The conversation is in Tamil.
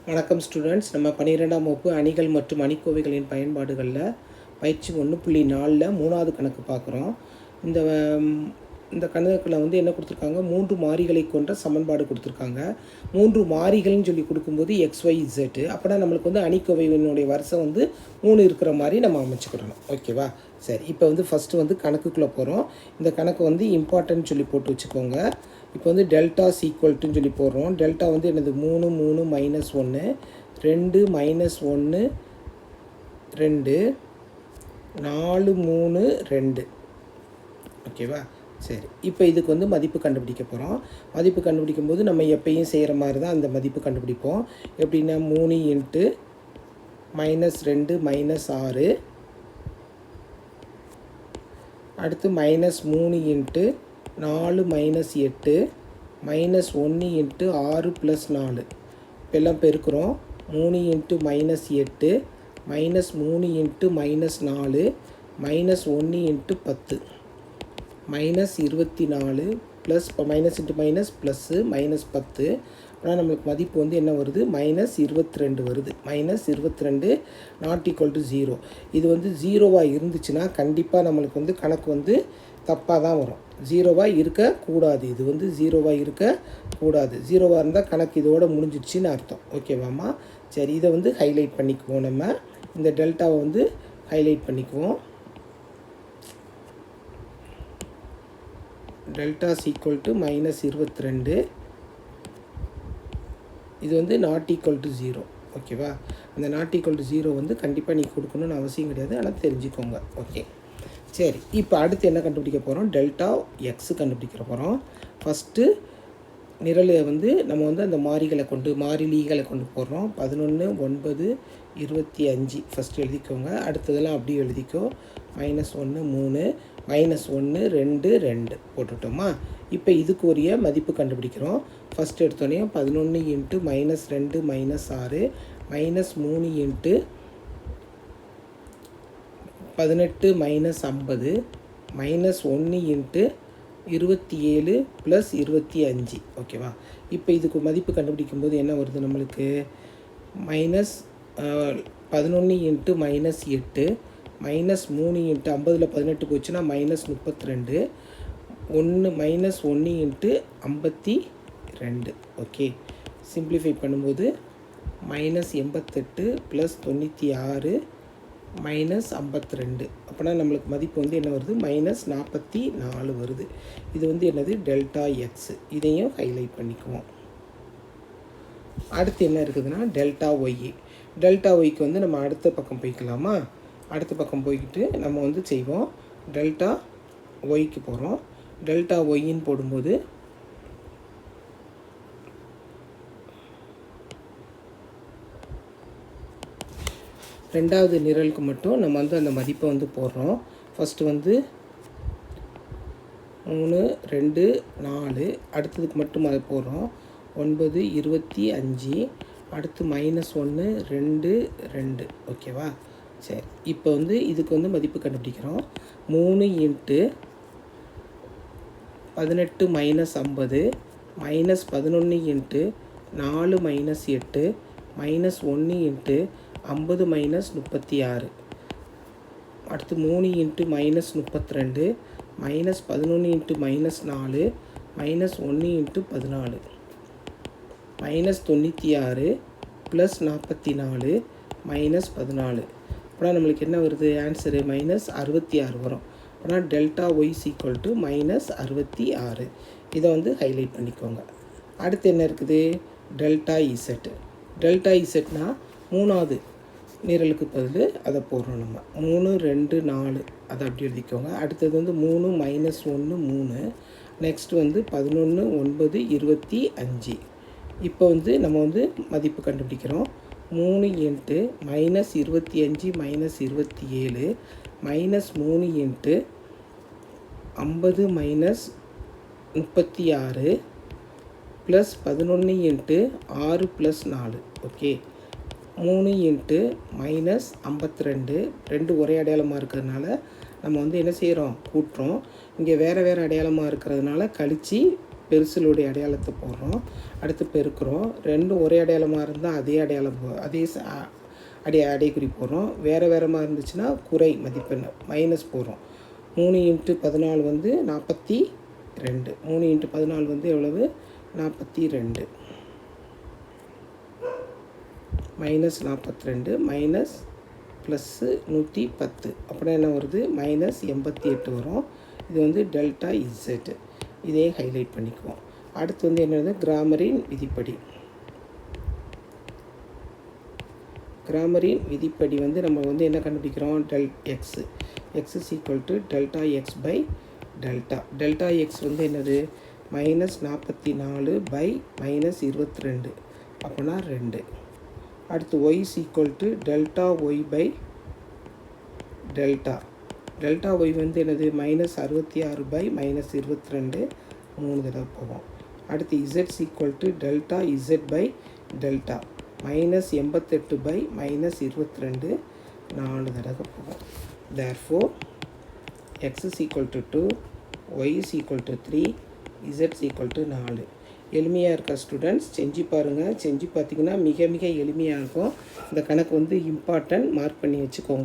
வணக்கம் ஸ்டூடெண்ட்ஸ். நம்ம 12ஆம் வகுப்பு அணிகள் மற்றும் அணிக்கோவைகளின் பயன்பாடுகளில் பயிற்சி 1.4 மூணாவது கணக்கு பார்க்குறோம். இந்த இந்த கணக்கில் என்ன கொடுத்துருக்காங்க, 3 மாறிகளை கொண்ட சமன்பாடு கொடுத்துருக்காங்க. 3 மாறிகள்னு சொல்லி கொடுக்கும்போது XYZ. அப்படின்னா நம்மளுக்கு அணிக்கோவையினுடைய வரிசை 3 இருக்கிற மாதிரி நம்ம அமைச்சுக்கிடணும். ஓகேவா? சரி, இப்போ ஃபஸ்ட்டு கணக்குக்குள்ளே போகிறோம். இந்த கணக்கு இம்பார்ட்டன்ட் சொல்லி போட்டு வச்சுக்கோங்க. இப்போ டெல்டா சீக்வல்ட்டுன்னு சொல்லி போடுறோம். டெல்டா என்னது 3 3 -1 2 -1 2 4 3 2. ஓகேவா? சரி, இப்போ இதுக்கு மதிப்பு கண்டுபிடிக்க போகிறோம். மதிப்பு கண்டுபிடிக்கும் போது நம்ம எப்பயும் செய்கிற மாதிரி தான் அந்த மதிப்பு கண்டுபிடிப்போம். எப்படின்னா 3 × -2 -6, அடுத்து -3 × 4 -8 -1 × 6 + 4. இப்போ எல்லாம் பெருக்கிறோம். 3 × -8 -3 × -4 -1 × 10 -24 plus minus into minus plus -10. ஆனால் நம்மளுக்கு மதிப்பு என்ன வருது, -22 வருது. -22 ≠ 0. இது 0வாக இருந்துச்சுன்னா கண்டிப்பாக நம்மளுக்கு கணக்கு தப்பாக தான் வரும். 0வாக இருக்கக்கூடாது. இது 0வாக இருக்கக்கூடாது. 0வாக இருந்தால் கணக்கு இதோடு முடிஞ்சிடுச்சின்னு அர்த்தம். ஓகேவாம்மா? சரி, இதை ஹைலைட் பண்ணிக்குவோம். நம்ம இந்த டெல்டாவை ஹைலைட் பண்ணிக்குவோம். டெல்டா = -22. இது ≠ 0. ஓகேவா? அந்த ≠ 0 கண்டிப்பாக நீங்கள் கொடுக்கணுன்னு அவசியம் கிடையாது. ஆனால் தெரிஞ்சுக்கோங்க. ஓகே, சரி. இப்போ அடுத்து என்ன கண்டுபிடிக்க போகிறோம், டெல்டா எக்ஸ் கண்டுபிடிக்க போகிறோம். ஃபஸ்ட்டு நிரலை நம்ம அந்த மாறிலிகளை கொண்டு போடுறோம். 11 9 25 ஃபஸ்ட்டு எழுதிக்கோங்க. அடுத்ததெல்லாம் அப்படியே எழுதிக்கோ. -1 3 -1 2 2 போட்டுட்டோமா? இப்போ இதுக்கு உரிய மதிப்பு கண்டுபிடிக்கிறோம். ஃபஸ்ட் எடுத்தோடனே 11 × -2 -6 -3 × 18 -50 -1 × 27 + 25. ஓகேவா? இப்போ இதுக்கு மதிப்பு கண்டுபிடிக்கும்போது என்ன வருது நம்மளுக்கு, -11 × -8 -3 × 50ல் 18 போச்சுன்னா -32 1 × 52. ஓகே, சிம்பிளிஃபை பண்ணும்போது -88 + 96 -52. அப்படின்னா நம்மளுக்கு மதிப்பு என்ன வருது, -44 வருது. இது என்னது, டெல்டா எக்ஸ். இதையும் ஹைலைட் பண்ணிக்குவோம். அடுத்து என்ன இருக்குதுன்னா டெல்டா ஒய். டெல்டா ஒய்க்கு நம்ம அடுத்த பக்கம் போய்க்கலாமா? அடுத்த பக்கம் போய்கிட்டு நம்ம செய்வோம். டெல்டா ஒய்க்கு போகிறோம். டெல்டா ஒய்ன்னு போடும்போது ரெண்டாவது நிரலுக்கு மட்டும் நம்ம அந்த மதிப்பை போடுறோம். ஃபஸ்ட்டு 3 2 4. அடுத்ததுக்கு மட்டும் அதை போடுறோம். 9 25. அடுத்து -1 2 2. ஓகேவா? சரி, இப்போ இதுக்கு மதிப்பு கண்டுபிடிக்கிறோம். 3 × 18 - 50 -11 × 4 - 8 -1 × 50 - 36. அடுத்து 3 × -32 -11 × -4 -1 × 14 -96 +44 -14. அப்புறம் நம்மளுக்கு என்ன வருது, ஆன்சரு -66 வரும். ஆனால் டெல்டா ஒய் = -66. இதை ஹைலைட் பண்ணிக்கோங்க. அடுத்து என்ன இருக்குது, டெல்டா இசட். டெல்டா இசட்னா மூணாவது நிரலுக்கு பதில் அதை போடுறோம். நம்ம 3 2 4 அதை அப்படி எழுதிக்கோங்க. அடுத்தது 3 -1 3. நெக்ஸ்ட்டு 11 9 25. இப்போ நம்ம மதிப்பு கண்டுபிடிக்கிறோம். 3 × -25 - 27 -3 × 50 - 36 +11 × 6 + 4. ஓகே, 3 × -52. 2 ஒரே அடையாளமாக இருக்கிறதுனால நம்ம என்ன செய்கிறோம், கூட்டுறோம். இங்கே வேறு வேறு அடையாளமாக இருக்கிறதுனால கழித்து பெருசலுடைய அடையாளத்தை போடுறோம். அடுத்து பெருக்கிறோம். ரெண்டும் ஒரே அடையாளமாக இருந்தால் அதே அடையாளம் அதே அடைக்குறி போடுறோம். வேறு வேறமாக இருந்துச்சுன்னா குறை மதிப்பெண் மைனஸ் போடுறோம். 3 × 14 வந்து 42. 3 × 14 வந்து எவ்வளவு? 42. Minus 42 minus plus 110. அப்படின்னா என்ன வருது? மைனஸ் 88 வரும். இது வந்து டெல்டா இசட். இதே ஹைலைட் பண்ணிக்குவோம். அடுத்து வந்து என்னது? கிராமரின் விதிப்படி. கிராமரின் விதிப்படி வந்து நம்ம வந்து என்ன கண்டுபிடிக்கிறோம்? X is equal to delta x by delta. Delta x வந்து என்னது? Minus 44 by minus 22. அப்போனா 2. அடுத்து y is equal to delta y by delta. Delta y வந்து என்னது? Minus 66 by minus 22. 3 தடவை போகும். அடுத்து z is equal to delta z by delta. Minus 88 by minus 22. 4 தடவை போகும். Therefore x is equal to 2, y is equal to 3, z is equal to 4. எளிமையாக இருக்கா ஸ்டூடெண்ட்ஸ்? செஞ்சு பாருங்கள். செஞ்சு பார்த்திங்கன்னா மிக மிக எளிமையாக இருக்கும். இந்த கணக்கு வந்து இம்பார்ட்டன்ட், மார்க் பண்ணி வச்சுக்கோங்க.